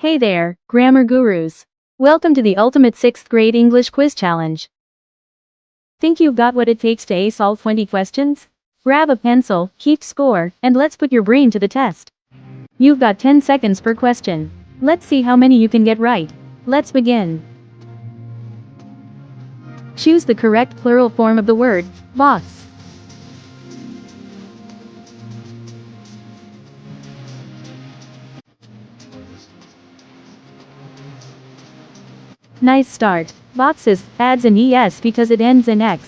Hey there, grammar gurus. Welcome to the ultimate 6th grade English quiz challenge. Think you've got what it takes to ace all 20 questions? Grab a pencil, keep score, and let's put your brain to the test. You've got 10 seconds per question. Let's see how many you can get right. Let's begin. Choose the correct plural form of the word box. Nice start. Boxes adds an es because it ends in x.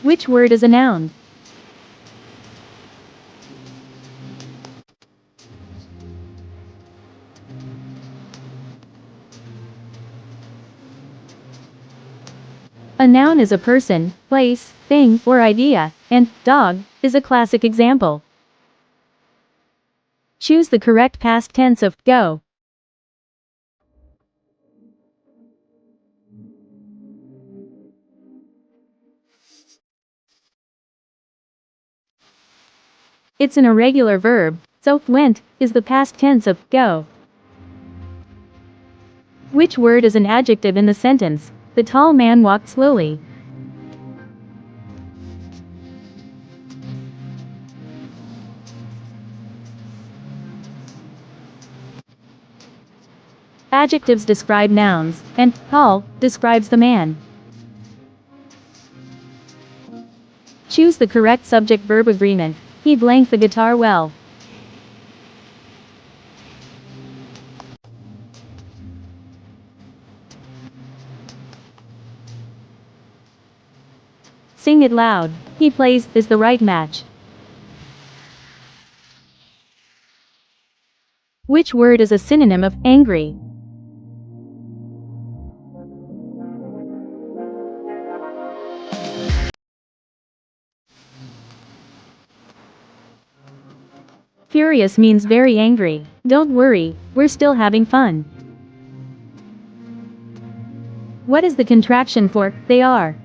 Which word is a noun? A noun is a person, place, thing, or idea, and dog is a classic example. Choose the correct past tense of go. It's an irregular verb, so went is the past tense of go. Which word is an adjective in the sentence? The tall man walked slowly. Adjectives describe nouns, and tall describes the man. Choose the correct subject-verb agreement. He blanked the guitar well. Sing it loud. He plays is the right match. Which word is a synonym of angry? Furious means very angry. Don't worry, we're still having fun. What is the contraction for they are?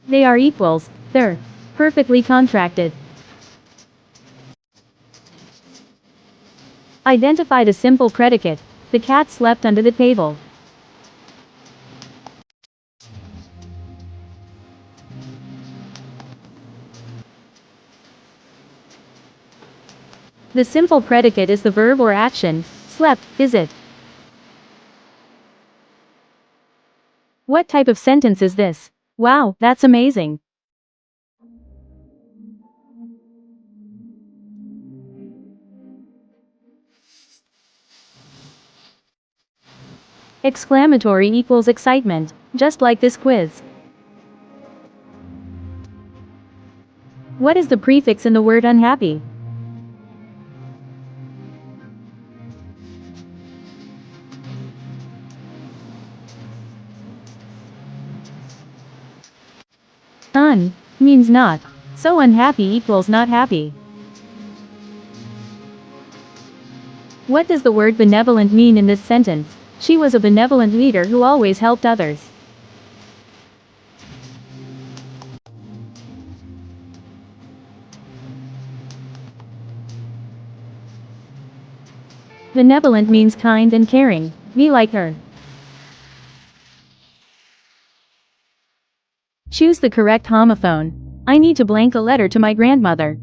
They are equals, they're perfectly contracted. Identify the simple predicate. The cat slept under the table. The simple predicate is the verb or action. Slept, is it? What type of sentence is this? Wow, that's amazing. Exclamatory equals excitement, just like this quiz. What is the prefix in the word unhappy? Un means not, so unhappy equals not happy. What does the word benevolent mean in this sentence? She was a benevolent leader who always helped others. Benevolent means kind and caring. Be like her. Choose the correct homophone. I need to blank a letter to my grandmother.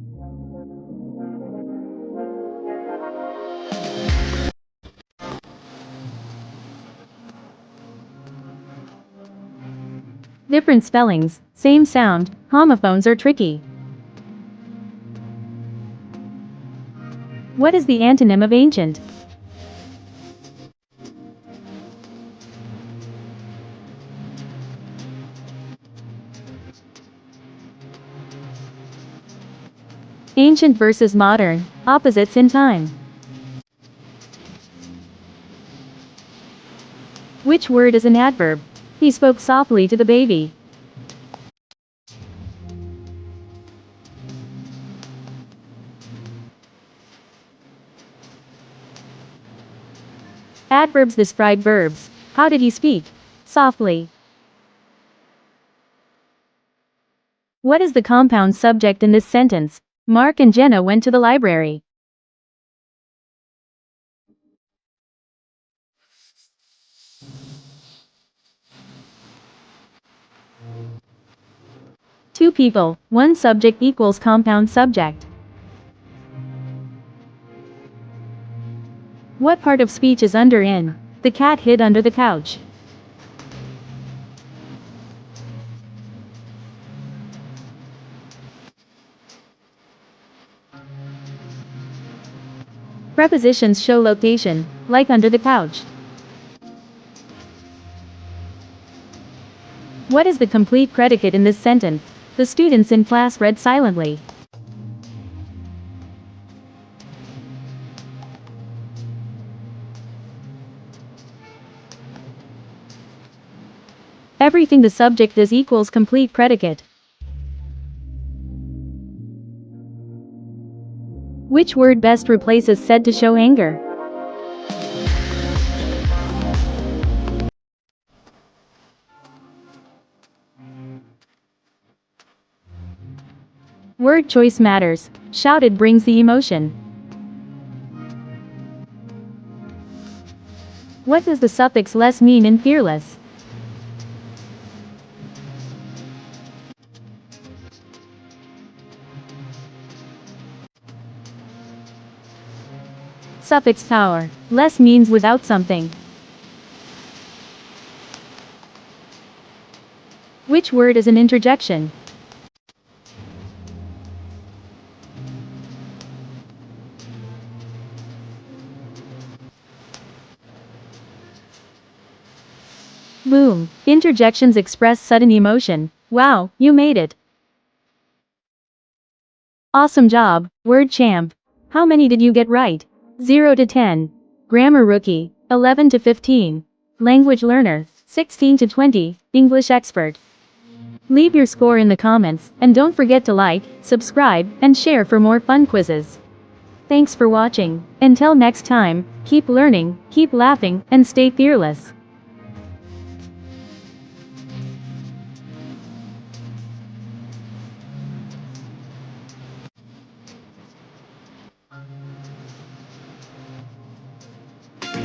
Different spellings, same sound, homophones are tricky. What is the antonym of ancient? Ancient versus modern, opposites in time. Which word is an adverb? He spoke softly to the baby. Adverbs describe verbs. How did he speak? Softly. What is the compound subject in this sentence? Mark and Jenna went to the library. Two people, one subject equals compound subject. What part of speech is under in? The cat hid under the couch. Prepositions show location, like under the couch. What is the complete predicate in this sentence? The students in class read silently. Everything the subject does equals complete predicate. Which word best replaces said to show anger? Word choice matters. Shouted brings the emotion. What does the suffix less mean in fearless? Suffix power. Less means without something. Which word is an interjection? Boom. Interjections express sudden emotion. Wow, you made it. Awesome job, word champ. How many did you get right? 0 to 10. Grammar rookie, 11 to 15. Language learner, 16 to 20. English expert. Leave your score in the comments, and don't forget to like, subscribe, and share for more fun quizzes. Thanks for watching. Until next time, keep learning, keep laughing, and stay fearless.